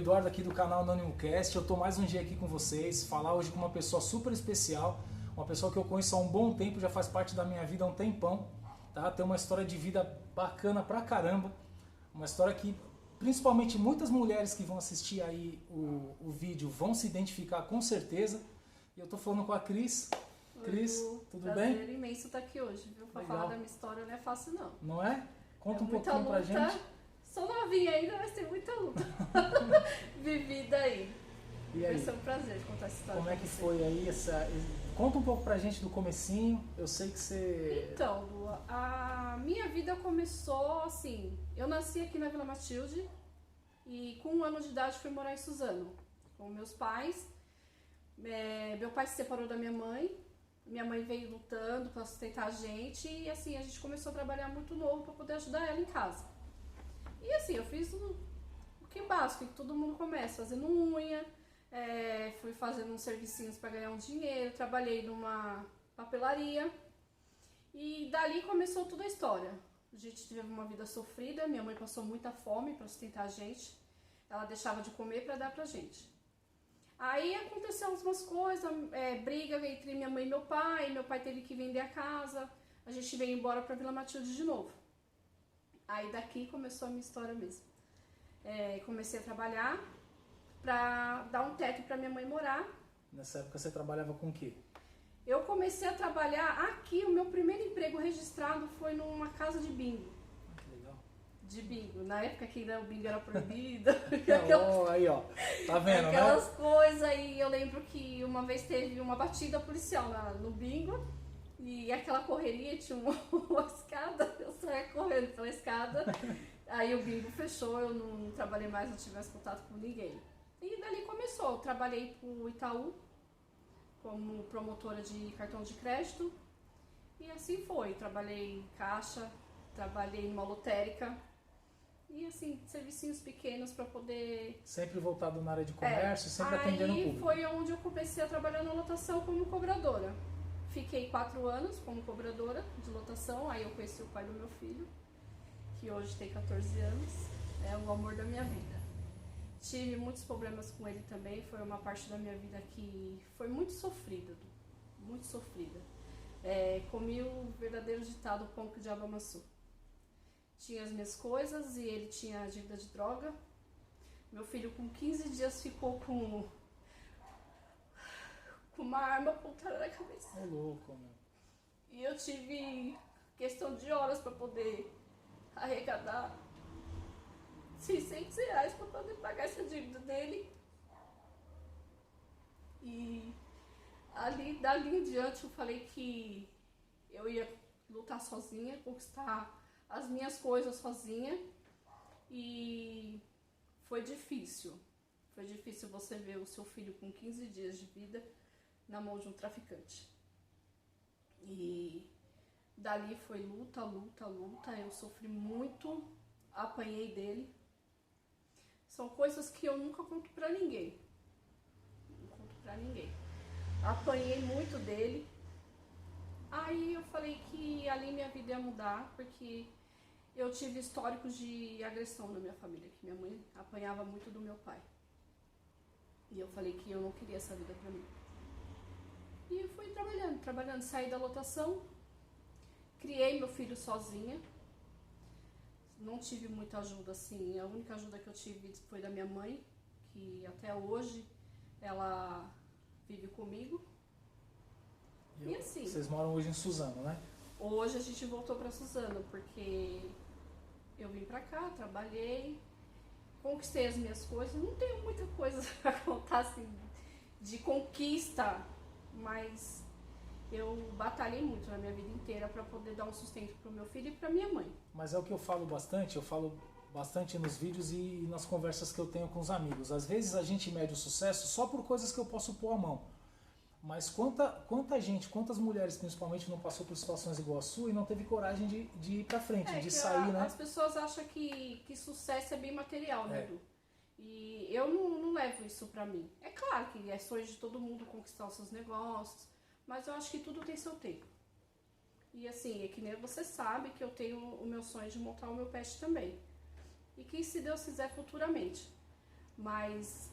Eduardo aqui do canal Anônimo Cast. Eu tô mais um dia aqui com vocês, falar hoje com uma pessoa super especial, uma pessoa que eu conheço há um bom tempo, já faz parte da minha vida há um tempão, tá? Tem uma história de vida bacana pra caramba, uma história que principalmente muitas mulheres que vão assistir aí o vídeo vão se identificar com certeza. E eu tô falando com a Cris. Cris, tudo bem? Prazer imenso estar aqui hoje, viu? Pra falar da minha história não é fácil não. Não é? Conta um muita pouquinho luta. pra gente. Sou novinha ainda, mas tem muita luta vivida aí. E aí? Vai ser um prazer contar essa história. Como é que foi aí Conta um pouco pra gente do comecinho. Eu sei que você... Então, Lu, a minha vida começou assim. Eu nasci aqui na Vila Matilde e com 1 ano de idade fui morar em Suzano com meus pais. Meu pai se separou da minha mãe. Minha mãe veio lutando para sustentar a gente e assim, a gente começou a trabalhar muito novo para poder ajudar ela em casa. E assim, eu fiz o que é básico, que todo mundo começa, fazendo unha, fui fazendo uns servicinhos para ganhar um dinheiro, trabalhei numa papelaria e dali começou toda a história. A gente teve uma vida sofrida, minha mãe passou muita fome para sustentar a gente, ela deixava de comer para dar pra gente. Aí aconteceu algumas coisas, briga entre minha mãe e meu pai teve que vender a casa, a gente veio embora pra Vila Matilde de novo. Aí daqui começou a minha história mesmo. Comecei a trabalhar pra dar um teto pra minha mãe morar. Nessa época você trabalhava com o quê? Eu comecei a trabalhar aqui, o meu primeiro emprego registrado foi numa casa de bingo. De bingo, na época que o bingo era proibido. Aí ó, tá vendo, aquelas coisas, e eu lembro que uma vez teve uma batida policial no bingo, e aquela correria, tinha uma escada, eu saía correndo pela escada, aí o bingo fechou, eu não trabalhei mais, não tive mais contato com ninguém. E dali começou, eu trabalhei pro Itaú, como promotora de cartão de crédito, e assim foi, trabalhei em caixa, trabalhei numa lotérica, e assim, servicinhos pequenos para poder... Sempre voltado na área de comércio, sempre atendendo o público. Aí foi onde eu comecei a trabalhar na lotação como cobradora. Fiquei 4 anos como cobradora de lotação, aí eu conheci o pai do meu filho, que hoje tem 14 anos, é o amor da minha vida. Tive muitos problemas com ele também, foi uma parte da minha vida que foi muito sofrida, muito sofrida. Comi o verdadeiro ditado, o pão que o diabo amassou. Tinha as minhas coisas e ele tinha a dívida de droga. Meu filho com 15 dias ficou com uma arma apontada na cabeça. É louco, meu. E eu tive questão de horas para poder arrecadar R$600 para poder pagar essa dívida dele. E dali em diante eu falei que eu ia lutar sozinha, conquistar as minhas coisas sozinha, e foi difícil você ver o seu filho com 15 dias de vida na mão de um traficante. E dali foi luta, eu sofri muito, apanhei dele. São coisas que eu nunca conto pra ninguém, apanhei muito dele. Aí eu falei que ali minha vida ia mudar, porque eu tive históricos de agressão na minha família, que minha mãe apanhava muito do meu pai. E eu falei que eu não queria essa vida pra mim. E eu fui trabalhando, saí da lotação, criei meu filho sozinha. Não tive muita ajuda, assim, a única ajuda que eu tive foi da minha mãe, que até hoje ela vive comigo. E assim, vocês moram hoje em Suzano, né? Hoje a gente voltou para Suzano, porque eu vim pra cá, trabalhei, conquistei as minhas coisas. Não tenho muita coisa pra contar, assim, de conquista, mas eu batalhei muito na minha vida inteira para poder dar um sustento pro meu filho e pra minha mãe. Mas é o que eu falo bastante nos vídeos e nas conversas que eu tenho com os amigos. Às vezes a gente mede o sucesso só por coisas que eu posso pôr a mão. Mas quantas mulheres principalmente não passou por situações igual a sua e não teve coragem de ir pra frente, de sair, né? As pessoas acham que sucesso é bem material, né, Edu? E eu não levo isso pra mim. É claro que é sonho de todo mundo conquistar os seus negócios, mas eu acho que tudo tem seu tempo. E assim, é que nem você sabe que eu tenho o meu sonho de montar o meu pet também. E que se Deus quiser futuramente. mas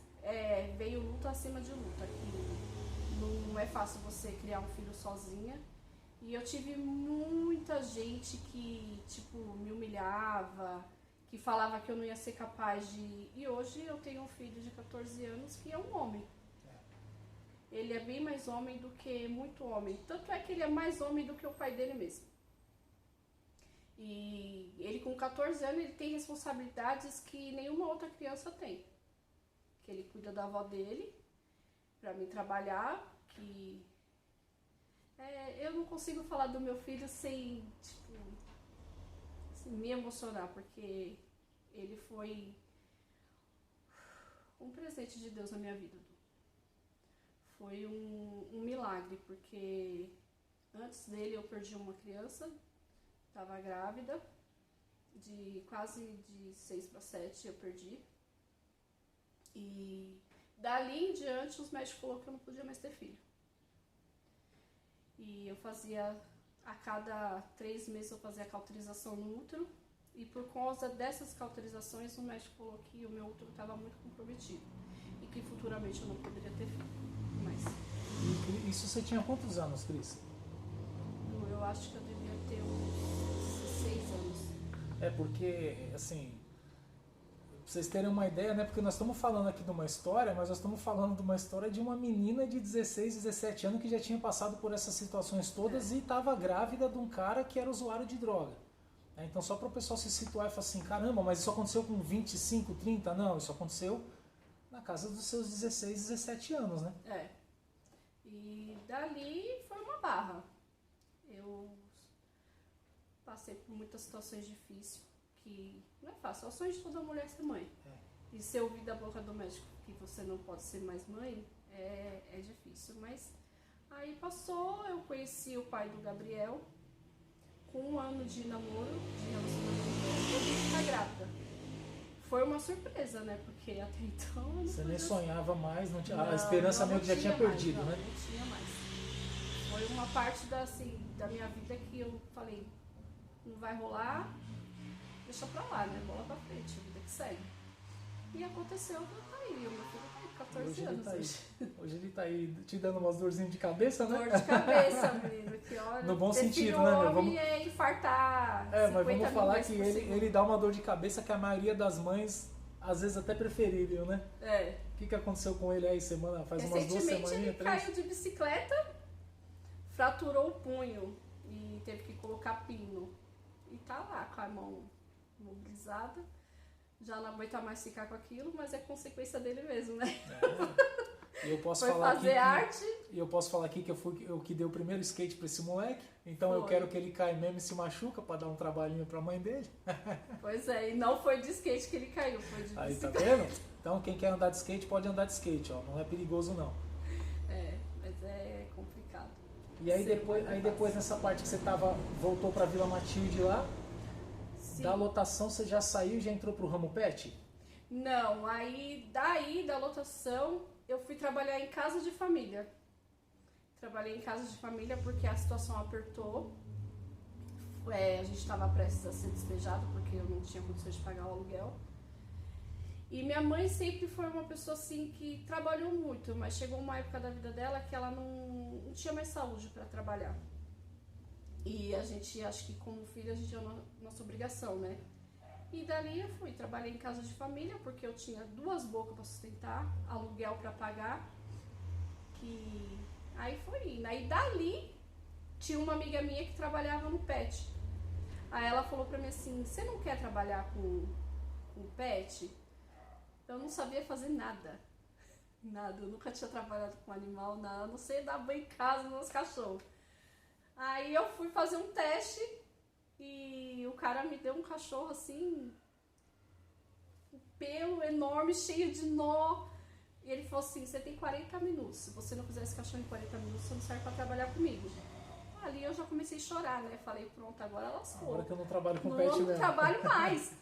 veio luta acima de luta, que não é fácil você criar um filho sozinha. E eu tive muita gente que, tipo, me humilhava, que falava que eu não ia ser capaz de... E hoje eu tenho um filho de 14 anos que é um homem. Ele é bem mais homem do que muito homem. Tanto é que ele é mais homem do que o pai dele mesmo. E ele com 14 anos, ele tem responsabilidades que nenhuma outra criança tem. Que ele cuida da avó dele, pra mim trabalhar, que... eu não consigo falar do meu filho sem, tipo, me emocionar, porque ele foi um presente de Deus na minha vida. Foi um milagre, porque antes dele eu perdi uma criança, estava grávida, de quase de 6 para 7 eu perdi. E dali em diante os médicos falaram que eu não podia mais ter filho. E eu fazia, a cada 3 meses eu fazia cauterização no útero. E por causa dessas cauterizações, o médico falou que o meu útero estava muito comprometido. E que futuramente eu não poderia ter filho mais. E isso você tinha quantos anos, Cris? Eu acho que eu devia ter uns 16 anos. Porque, assim, pra vocês terem uma ideia, né? Porque nós estamos falando aqui de uma história, mas nós estamos falando de uma história de uma menina de 16, 17 anos que já tinha passado por essas situações todas e estava grávida de um cara que era usuário de droga. Então só para o pessoal se situar e falar assim, caramba, mas isso aconteceu com 25, 30? Não, isso aconteceu na casa dos seus 16, 17 anos, né? E dali foi uma barra. Eu passei por muitas situações difíceis, que não é fácil, é o sonho de toda mulher ser mãe. E ser ouvir da boca do médico que você não pode ser mais mãe é difícil. Mas aí passou, eu conheci o pai do Gabriel, com 1 ano de namoro, de relacionamento, eu vim ficar grávida. Foi uma surpresa, né? Porque até então eu não Você nem podia... sonhava mais, não tinha, a esperança meio que já tinha perdido, né? Não tinha mais. Foi uma parte da minha vida que eu falei, não vai rolar, deixa pra lá, né? Bola pra frente, a vida que segue. E aconteceu que tá aí, o meu filho tá aí, 14 hoje anos hoje ele tá aí te dando umas dorzinhas de cabeça, né? Dor de cabeça, menino, que olha... No bom sentido, filho né, meu? homem Vamos... é infartar. Mas vamos falar que ele dá uma dor de cabeça que a maioria das mães, às vezes, até preferiram, né? O que aconteceu com ele aí faz umas 2 semanas? Ele caiu de bicicleta, fraturou o punho e teve que colocar pino. E tá lá com a mão mobilizada. Já não aguenta mais ficar com aquilo, mas é consequência dele mesmo, né? Eu posso Foi falar fazer arte. E eu posso falar aqui que eu que dei o primeiro skate pra esse moleque. Então eu quero que ele caia mesmo e se machuca pra dar um trabalhinho pra mãe dele. Pois é, e não foi de skate que ele caiu, foi de aí, bicicleta. tá vendo? Então quem quer andar de skate pode andar de skate, ó. Não é perigoso não. Mas é complicado. E aí depois nessa parte que você voltou pra Vila Matilde lá, Sim. Da lotação você já saiu e já entrou pro ramo pet? Não, aí daí da lotação eu fui trabalhar em casa de família. Trabalhei em casa de família porque a situação apertou. A gente estava prestes a ser despejado porque eu não tinha condições de pagar o aluguel. E minha mãe sempre foi uma pessoa assim que trabalhou muito, mas chegou uma época da vida dela que ela não tinha mais saúde para trabalhar. E a gente, acho que como filha, a gente é a nossa obrigação, né? E dali eu fui, trabalhei em casa de família porque eu tinha 2 bocas para sustentar, aluguel para pagar. Aí foi indo. Aí dali tinha uma amiga minha que trabalhava no pet. Aí ela falou pra mim assim, você não quer trabalhar com pet? Eu não sabia fazer nada. Nada, eu nunca tinha trabalhado com animal, nada, não sei dar banho em casa nos cachorros. Aí eu fui fazer um teste e o cara me deu um cachorro assim, um pelo enorme, cheio de nó. E ele falou assim, você tem 40 minutos, se você não fizer esse cachorro em 40 minutos, você não serve pra trabalhar comigo. Ali eu já comecei a chorar, né? Falei, pronto, agora lascou. Agora que eu não trabalho com pet mesmo. Não trabalho mais.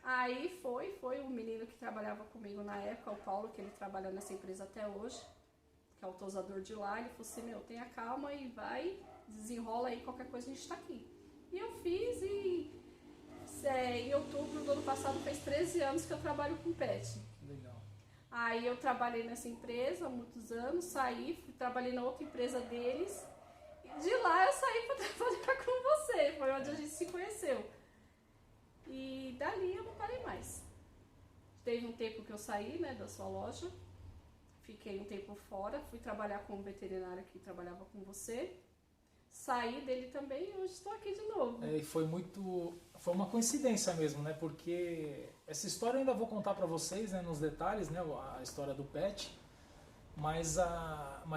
Aí foi o menino que trabalhava comigo na época, o Paulo, que ele trabalha nessa empresa até hoje, que é o tosador de lá. Ele falou assim, tenha calma e vai, desenrola aí, qualquer coisa a gente tá aqui. E eu fiz e em outubro do ano passado fez 13 anos que eu trabalho com pet. Legal. Aí eu trabalhei nessa empresa há muitos anos, saí, trabalhei na outra empresa deles. E de lá eu saí para trabalhar com você, foi onde a gente se conheceu. E dali eu não parei mais. Teve um tempo que eu saí, né, da sua loja, fiquei um tempo fora, fui trabalhar como veterinária que trabalhava com você. Saí dele também e hoje estou aqui de novo. E foi uma coincidência mesmo, né? Porque essa história eu ainda vou contar para vocês, né, nos detalhes, né, a história do pet. Mas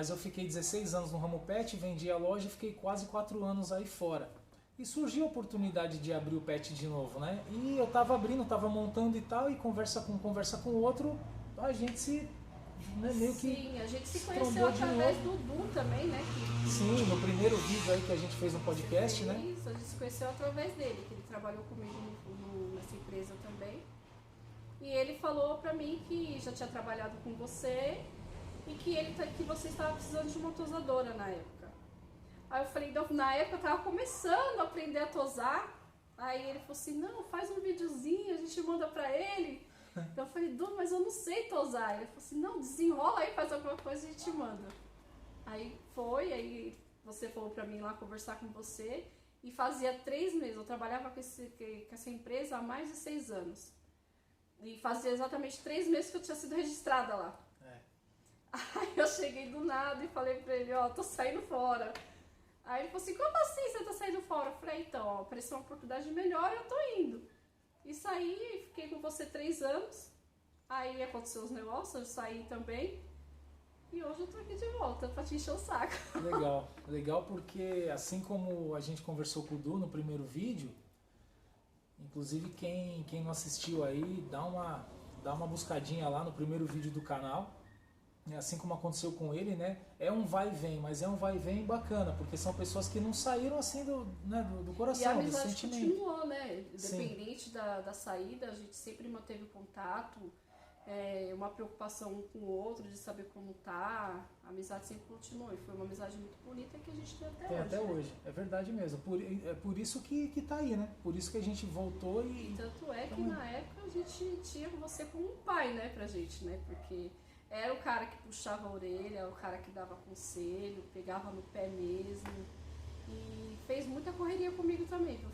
eu fiquei 16 anos no ramo pet, vendi a loja e fiquei quase 4 anos aí fora. E surgiu a oportunidade de abrir o pet de novo, né? E eu tava abrindo, tava montando e tal, e conversa com o outro, a gente se... Né, meio que sim, a gente se conheceu através do Du também, né? Sim, no primeiro vídeo aí que a gente fez no podcast, né? Isso, a gente se conheceu através dele, que ele trabalhou comigo nessa empresa também. E ele falou pra mim que já tinha trabalhado com você e que você estava precisando de uma tosadora na época. Aí eu falei, na época eu tava começando a aprender a tosar. Aí ele falou assim, não, faz um videozinho, a gente manda pra ele. Eu falei, Du, mas eu não sei tosar. Ele falou assim, não, desenrola aí, faz alguma coisa e a gente manda. Aí você falou pra mim lá conversar com você. E fazia 3 meses, eu trabalhava com essa empresa há mais de 6 anos. E fazia exatamente 3 meses que eu tinha sido registrada lá. Aí eu cheguei do nada e falei pra ele, ó, tô saindo fora. Aí ele falou assim, como assim você tá saindo fora? Eu falei, então, ó, apareceu uma oportunidade melhor e eu tô indo. E saí, fiquei com você 3 anos. Aí aconteceu os negócios, eu saí também. E hoje eu tô aqui de volta pra te encher o saco. Legal porque assim como a gente conversou com o Du no primeiro vídeo, inclusive quem não assistiu aí, dá uma buscadinha lá no primeiro vídeo do canal. Assim como aconteceu com ele, né? É um vai e vem, mas é um vai e vem bacana, porque são pessoas que não saíram assim do coração, e a amizade do sentimento. Continuou, né? Independente da saída, a gente sempre manteve contato, uma preocupação um com o outro, de saber como tá. A amizade sempre continuou e foi uma amizade muito bonita que a gente tem até hoje. Até hoje, é verdade mesmo. É por isso que tá aí, né? Por isso que a gente voltou e tanto é que na época a gente tinha você como um pai, né, pra gente, né? Porque era o cara que puxava a orelha, o cara que dava conselho, pegava no pé mesmo. E fez muita correria comigo também, viu?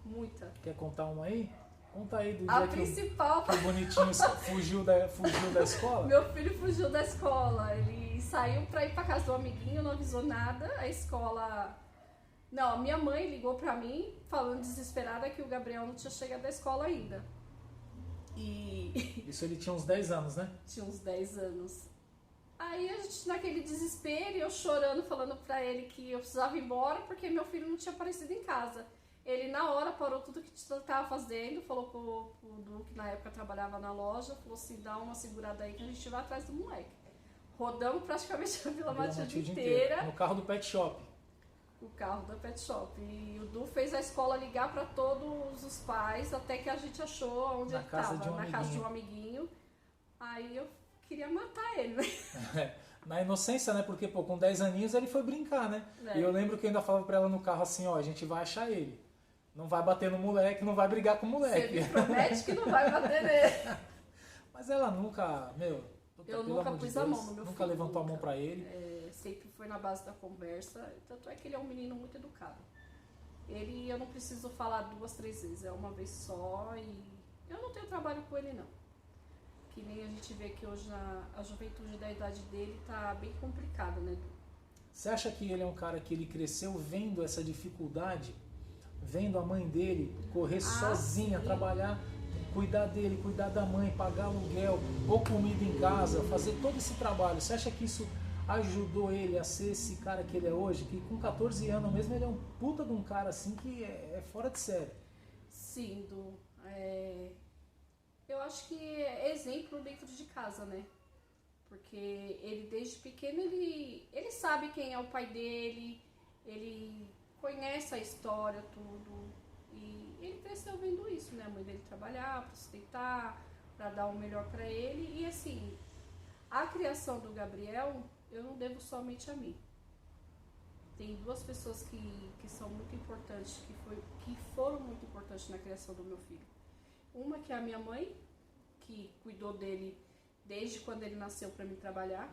Muita. Quer contar uma aí? Conta aí do A dia principal... que o bonitinho fugiu da escola. Meu filho fugiu da escola. Ele saiu pra ir pra casa do amiguinho, não avisou nada. A escola... Não, a minha mãe ligou pra mim, falando desesperada que o Gabriel não tinha chegado da escola ainda. Isso ele tinha uns 10 anos, né? Tinha uns 10 anos. Aí a gente, naquele desespero, eu chorando, falando pra ele que eu precisava ir embora porque meu filho não tinha aparecido em casa. Ele, na hora, parou tudo que estava fazendo, falou pro Du, que na época trabalhava na loja, falou assim, dá uma segurada aí que a gente vai atrás do moleque. Rodamos praticamente a Vila Matilde inteira. No carro do pet shop. O carro da pet shop. E o Du fez a escola ligar para todos os pais, até que a gente achou onde ele estava, na casa de um amiguinho. Aí eu queria matar ele, né? Na inocência, né? Porque, pô, com 10 aninhos ele foi brincar, né? E eu lembro que eu ainda falava pra ela no carro assim, ó, a gente vai achar ele. Não vai bater no moleque, não vai brigar com o moleque. Você me promete que não vai bater nele. Mas ela nunca, eu nunca pus a mão no meu filho. Nunca levantou a mão pra ele. Sempre foi na base da conversa, tanto é que ele é um menino muito educado. Eu não preciso falar 2, 3 vezes, é uma vez só e eu não tenho trabalho com ele não. Que nem a gente vê que hoje a juventude da idade dele tá bem complicada, né? Você acha que ele é um cara que ele cresceu vendo essa dificuldade? Vendo a mãe dele correr sozinha, sim. Trabalhar, cuidar dele, cuidar da mãe, pagar aluguel, pôr comida em casa, fazer todo esse trabalho. Você acha que isso ajudou ele a ser esse cara que ele é hoje? Que com 14 anos mesmo ele é um puta de um cara assim que é fora de série. Sim, eu acho que é exemplo dentro de casa, né? Porque ele desde pequeno ele sabe quem é o pai dele, ele conhece a história, tudo. E ele cresceu vendo isso, né? A mãe dele trabalhar, pra sustentar, pra dar o melhor pra ele. E assim, a criação do Gabriel, eu não devo somente a mim. Tem 2 pessoas que são muito importantes, que foram muito importantes na criação do meu filho. Uma que é a minha mãe, que cuidou dele desde quando ele nasceu para mim trabalhar.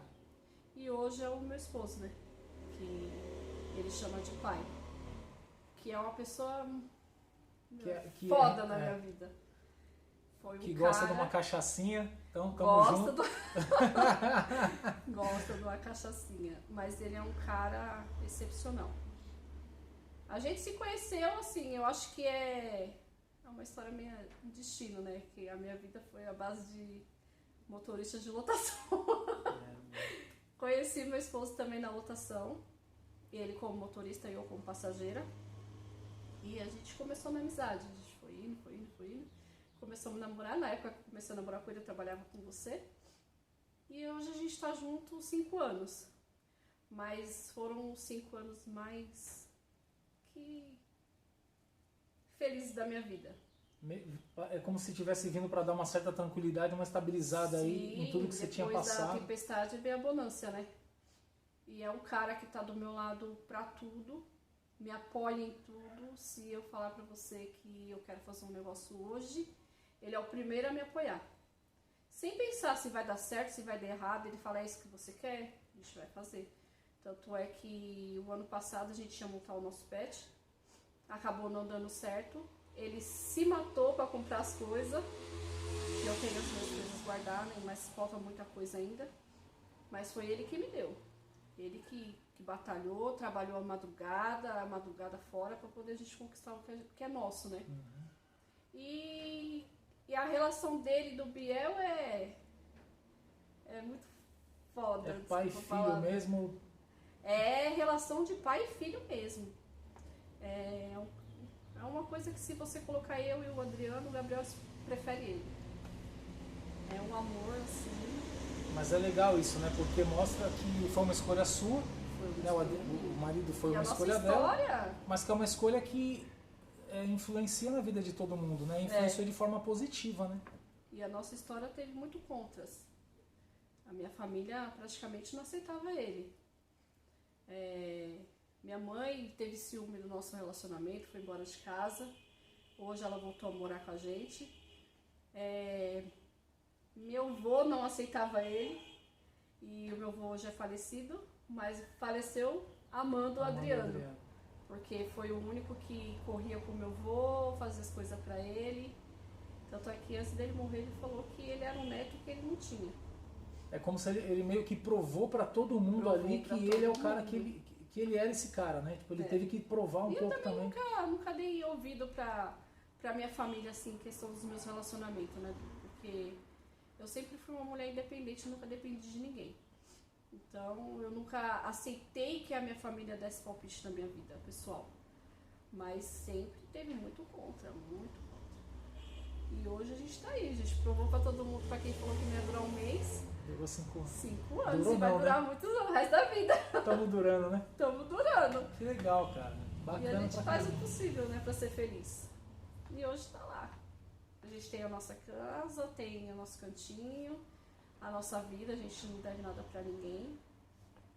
E hoje é o meu esposo, né? Que ele chama de pai. Que é uma pessoa foda na minha vida. Foi que gosta de uma cachaçinha, então tamo gosta junto. Gosta de uma cachaçinha, mas ele é um cara excepcional. A gente se conheceu assim, eu acho que é uma história meio destino, né? Que a minha vida foi a base de motorista de lotação. Conheci meu esposo também na lotação, ele como motorista e eu como passageira. E a gente começou na amizade, a gente foi indo. Começamos a namorar, na época que eu comecei a namorar com ele, eu trabalhava com você. E hoje a gente está junto 5 anos. Mas foram 5 anos mais que felizes da minha vida. É como se tivesse vindo para dar uma certa tranquilidade, uma estabilizada. Sim, aí em tudo que você tinha passado. Depois da tempestade vem a bonança, né? E é um cara que tá do meu lado pra tudo, me apoia em tudo. Se eu falar pra você que eu quero fazer um negócio hoje, ele é o primeiro a me apoiar. Sem pensar se vai dar certo, se vai dar errado, ele fala, é isso que você quer? A gente vai fazer. Tanto é que o ano passado a gente ia montar o nosso pet, acabou não dando certo. Ele se matou para comprar as coisas. Eu tenho as minhas coisas guardadas, mas falta muita coisa ainda. Mas foi ele que me deu. Ele que batalhou, trabalhou a madrugada fora para poder a gente conquistar o que é nosso, né? Uhum. E a relação dele e do Biel é muito foda. É pai e filho mesmo? É relação de pai e filho mesmo. É uma coisa que se você colocar eu e o Adriano, o Gabriel prefere ele. É um amor assim. Mas é legal isso, né? Porque mostra que foi uma escolha sua, né? O marido foi uma escolha dela, mas que é uma escolha que influencia na vida de todo mundo, né? Influenciou de forma positiva, né? E a nossa história teve muito contras. A minha família praticamente não aceitava ele. Minha mãe teve ciúme do nosso relacionamento, foi embora de casa. Hoje ela voltou a morar com a gente. Meu avô não aceitava ele. E o meu avô hoje é falecido, mas faleceu amando o Adriano. Porque foi o único que corria com o meu avô, fazia as coisas pra ele. Tanto é que antes dele morrer ele falou que ele era um neto que ele não tinha. É como se ele meio que provou pra todo mundo ali que ele é o cara que ele era esse cara, né? Tipo, ele teve que provar um pouco também. Eu nunca dei ouvido pra minha família, assim, questão dos meus relacionamentos, né? Porque eu sempre fui uma mulher independente, nunca dependi de ninguém. Então, eu nunca aceitei que a minha família desse palpite na minha vida, pessoal. Mas sempre teve muito contra. E hoje a gente tá aí, a gente provou pra todo mundo, pra quem falou que não ia durar um mês. Durou 5 anos. 5 anos, Durou e vai durar né? muitos anos, o resto da vida. Estamos durando, né? Estamos durando. Que legal, cara. Bacana. E a gente faz o possível, né, pra ser feliz. E hoje tá lá. A gente tem a nossa casa, tem o nosso cantinho, a nossa vida, a gente não deve nada pra ninguém.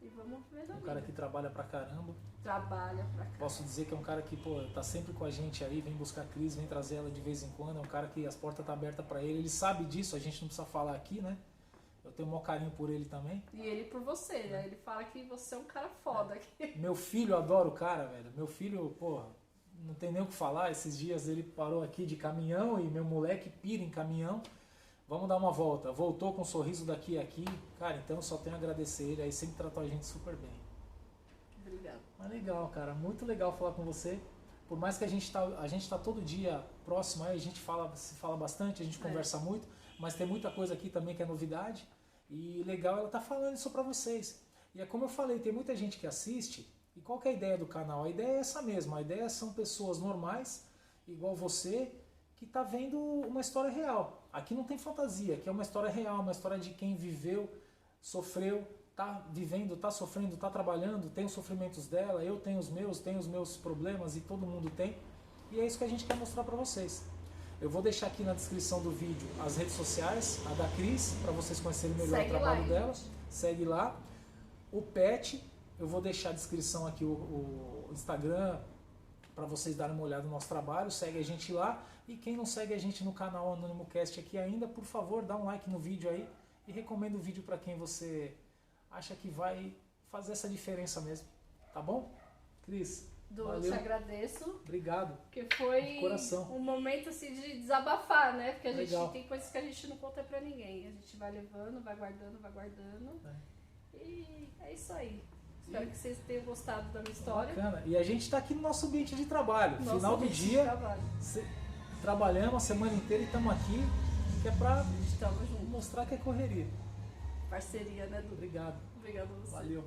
E vamos ver da vida. Um cara que trabalha pra caramba. Trabalha pra caramba. Posso dizer que é um cara que, tá sempre com a gente aí, vem buscar a Cris, vem trazer ela de vez em quando. É um cara que as portas tá abertas pra ele. Ele sabe disso, a gente não precisa falar aqui, né? Eu tenho um maior carinho por ele também. E ele por você, né? Ele fala que você é um cara foda aqui. Meu filho adora o cara, velho. Meu filho, não tem nem o que falar. Esses dias ele parou aqui de caminhão e meu moleque pira em caminhão. Vamos dar uma volta. Voltou com um sorriso daqui e aqui. Cara, então eu só tenho a agradecer ele. Aí sempre tratou a gente super bem. Obrigada. Mas legal, cara. Muito legal falar com você. Por mais que a gente tá todo dia próximo aí, a gente se fala bastante, a gente conversa muito, mas tem muita coisa aqui também que é novidade. E legal ela tá falando isso pra vocês. E é como eu falei, tem muita gente que assiste. E qual que é a ideia do canal? A ideia é essa mesma. A ideia são pessoas normais, igual você, que tá vendo uma história real. Aqui não tem fantasia, aqui é uma história real, uma história de quem viveu, sofreu, tá vivendo, tá sofrendo, tá trabalhando, tem os sofrimentos dela, eu tenho os meus problemas e todo mundo tem. E é isso que a gente quer mostrar pra vocês. Eu vou deixar aqui na descrição do vídeo as redes sociais, a da Cris, para vocês conhecerem melhor o trabalho dela. Segue lá. O Pet, eu vou deixar a descrição aqui, o Instagram, para vocês darem uma olhada no nosso trabalho. Segue a gente lá. E quem não segue a gente no canal Anônimo Cast aqui ainda, por favor, dá um like no vídeo aí e recomenda o vídeo para quem você acha que vai fazer essa diferença mesmo. Tá bom? Cris, Eu valeu. te agradeço. Obrigado. Porque foi De coração. um momento assim de desabafar, né? Porque a Legal. gente tem coisas que a gente não conta pra ninguém. A gente vai levando, vai guardando, vai guardando. E é isso aí. Espero que vocês tenham gostado da minha história. Bacana. E a gente está aqui no nosso ambiente de trabalho. Nosso Final do ambiente de dia, trabalho. trabalhamos a semana inteira e estamos aqui, que é para Estamos juntos. mostrar que é correria. Parceria, né, Du? Obrigado. Obrigada a você. Valeu.